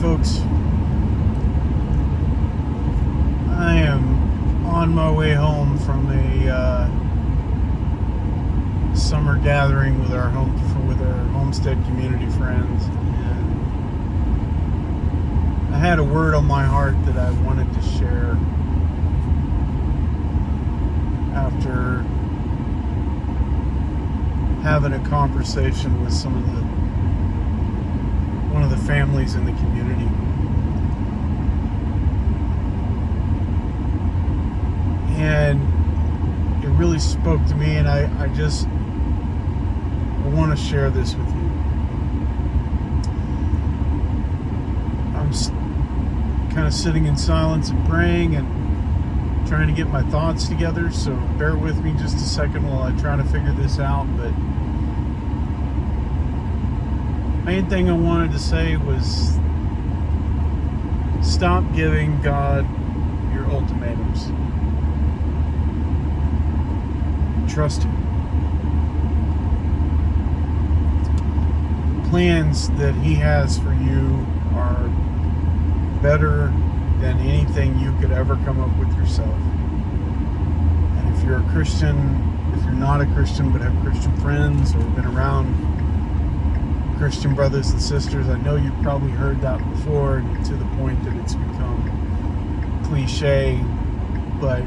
folks. I am on my way home from a summer gathering with our homestead community friends, and I had a word on my heart that I wanted to share after having a conversation with one of the families in the community. And it really spoke to me, and I want to share this with you. I'm kind of sitting in silence and praying and trying to get my thoughts together, so bear with me just a second while I try to figure this out. But main thing I wanted to say was, stop giving God your ultimatums. Trust Him. The plans that He has for you are better than anything you could ever come up with yourself. And if you're a Christian, if you're not a Christian but have Christian friends or been around Christian brothers and sisters, I know you've probably heard that before, to the point that it's become cliche, but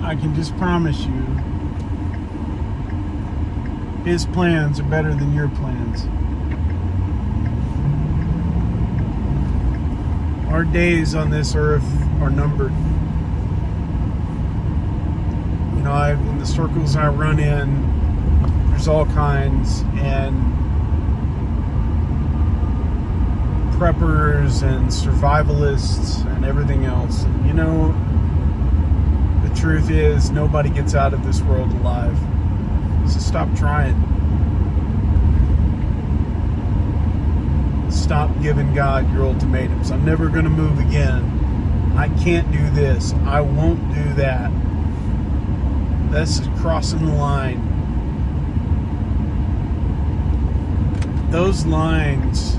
I can just promise you, His plans are better than your plans. Our days on this earth are numbered. You know, in the circles I run in, there's all kinds, and preppers and survivalists and everything else. And you know, the truth is, nobody gets out of this world alive. So stop trying. Stop giving God your ultimatums. I'm never going to move again. I can't do this. I won't do that. This is crossing the line. Those lines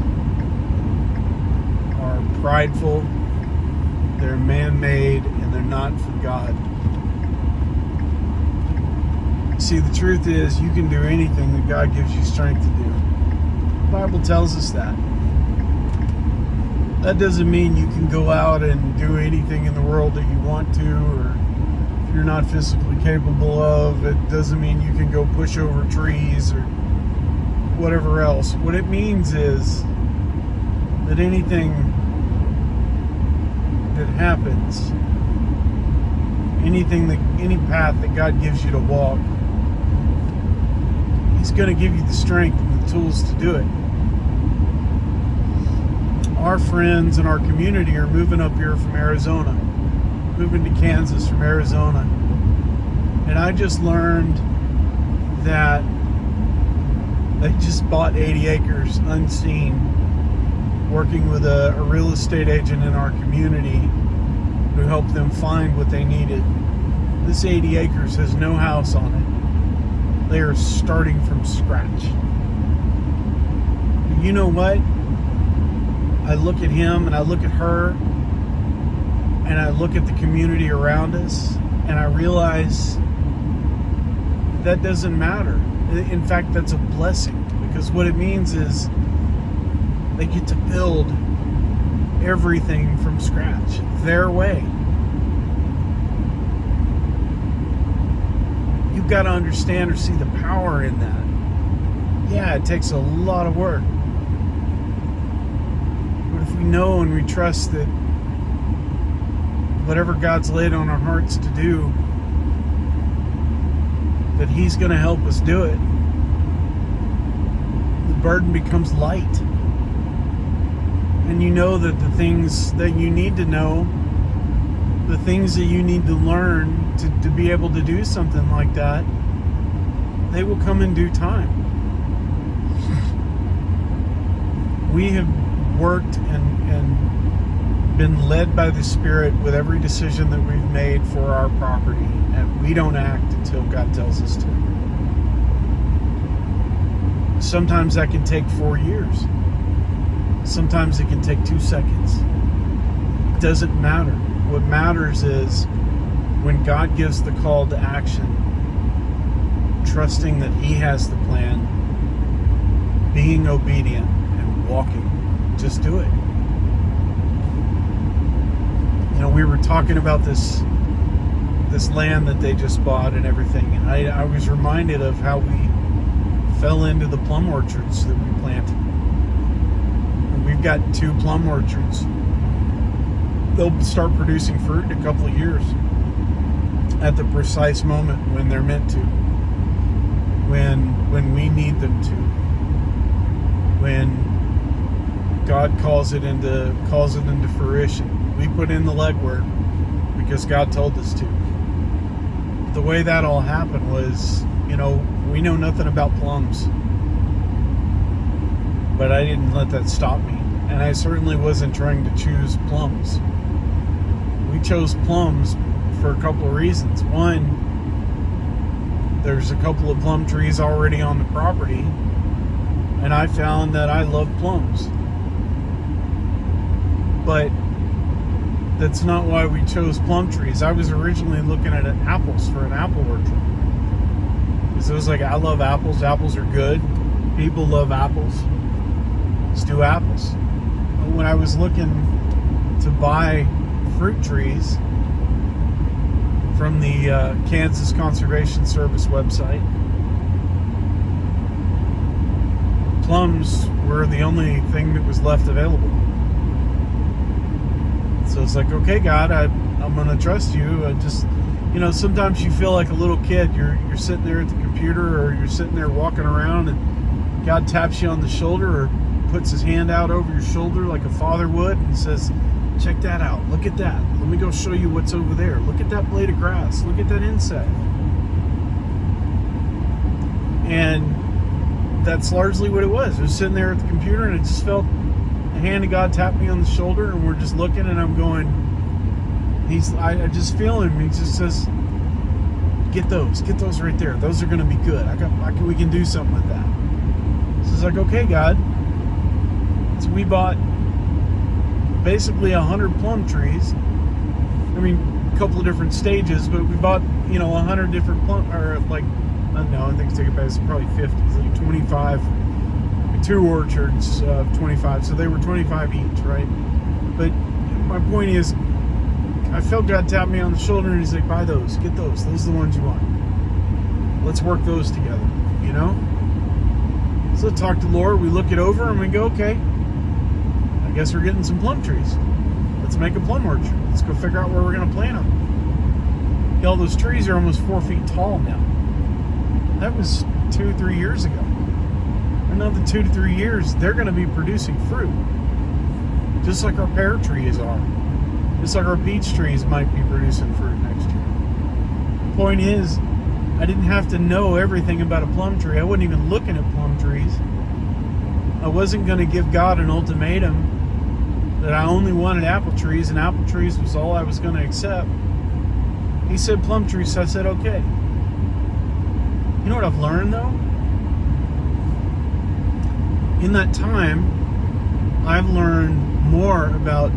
are prideful, they're man-made, and they're not for God. See, the truth is, you can do anything that God gives you strength to do. The Bible tells us that. That doesn't mean you can go out and do anything in the world that you want to, or if you're not physically capable of. It doesn't mean you can go push over trees or whatever else. What it means is that anything that happens, any path that God gives you to walk, He's going to give you the strength and the tools to do it. Our friends in our community are moving up here from Arizona, moving to Kansas from Arizona. And I just learned that they just bought 80 acres unseen, working with a real estate agent in our community who helped them find what they needed. This 80 acres has no house on it. They are starting from scratch. And you know what? I look at him and I look at her and I look at the community around us, and I realize that doesn't matter. In fact, that's a blessing, because what it means is they get to build everything from scratch, their way. You've got to understand or see the power in that. Yeah, it takes a lot of work. But if we know and we trust that whatever God's laid on our hearts to do, that He's going to help us do it, the burden becomes light. And you know that the things that you need to know, the things that you need to learn to be able to do something like that, they will come in due time. We have worked and been led by the Spirit with every decision that we've made for our property, and we don't act until God tells us to. Sometimes that can take 4 years. Sometimes it can take 2 seconds. It doesn't matter. What matters is when God gives the call to action, trusting that He has the plan, being obedient and walking. Just do it. We were talking about this land that they just bought and everything, and I was reminded of how we fell into the plum orchards that we planted. And we've got 2 plum orchards. They'll start producing fruit in a couple of years at the precise moment when they're meant to, when we need them to, when God calls it into fruition. We put in the legwork because God told us to. The way that all happened was, we know nothing about plums. But I didn't let that stop me. And I certainly wasn't trying to choose plums. We chose plums for a couple of reasons. One, there's a couple of plum trees already on the property, and I found that I love plums. But that's not why we chose plum trees. I was originally looking at apples for an apple orchard. Because it was like, I love apples. Apples are good. People love apples. Let's do apples. But when I was looking to buy fruit trees from the Kansas Conservation Service website, plums were the only thing that was left available. So it's like, okay, God, I'm going to trust you. Sometimes you feel like a little kid. You're sitting there at the computer, or you're sitting there walking around, and God taps you on the shoulder or puts His hand out over your shoulder like a father would and says, check that out. Look at that. Let me go show you what's over there. Look at that blade of grass. Look at that insect. And that's largely what it was. I was sitting there at the computer, and it just felt the hand of God tapped me on the shoulder, and we're just looking, and I'm going, I just feel Him. He just says, get those right there. Those are going to be good. We can do something with that. So it's like, okay, God. So we bought basically 100 plum trees. I mean, a couple of different stages, but we bought, 100 different plum, or like, no, I think it's probably 50. It's like 25. 2 orchards of 25, so they were 25 each, right? But my point is, I felt God tap me on the shoulder, and He's like, buy those, get those are the ones you want. Let's work those together, So I talk to Laura, we look it over, and we go, okay, I guess we're getting some plum trees. Let's make a plum orchard. Let's go figure out where we're going to plant them. All those trees are almost 4 feet tall now. That was 2-3 years ago. Another 2 to 3 years, they're going to be producing fruit. Just like our pear trees are. Just like our peach trees might be producing fruit next year. Point is, I didn't have to know everything about a plum tree. I wasn't even looking at plum trees. I wasn't going to give God an ultimatum that I only wanted apple trees, and apple trees was all I was going to accept. He said plum trees, so I said okay. You know what I've learned, though? In that time, I've learned more about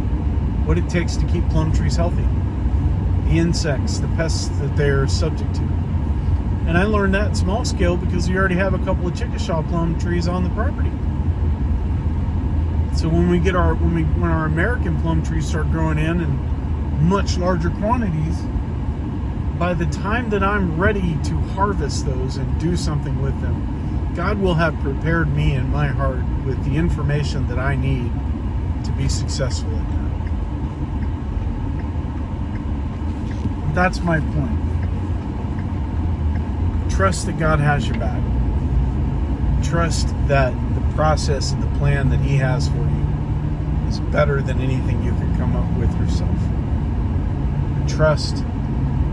what it takes to keep plum trees healthy. The insects, the pests that they're subject to. And I learned that small scale because we already have a couple of Chickasha plum trees on the property. So when our American plum trees start growing in much larger quantities, by the time that I'm ready to harvest those and do something with them, God will have prepared me in my heart with the information that I need to be successful at that. That's my point. Trust that God has your back. Trust that the process and the plan that He has for you is better than anything you could come up with yourself. Trust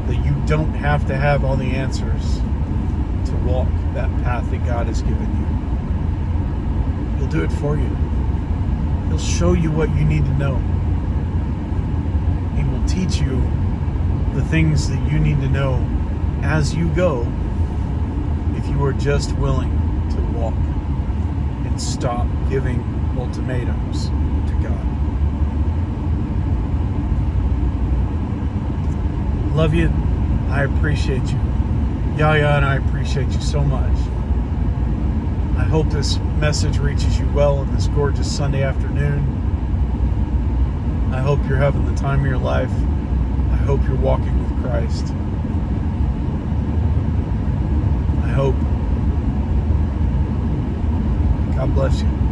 that you don't have to have all the answers to walk that path that God has given you. He'll do it for you. He'll show you what you need to know. He will teach you the things that you need to know as you go, if you are just willing to walk. stop giving ultimatums to God. Love you. I appreciate you. Yaya and I appreciate you so much. I hope this message reaches you well on this gorgeous Sunday afternoon. I hope you're having the time of your life. I hope you're walking with Christ. I hope. God bless you.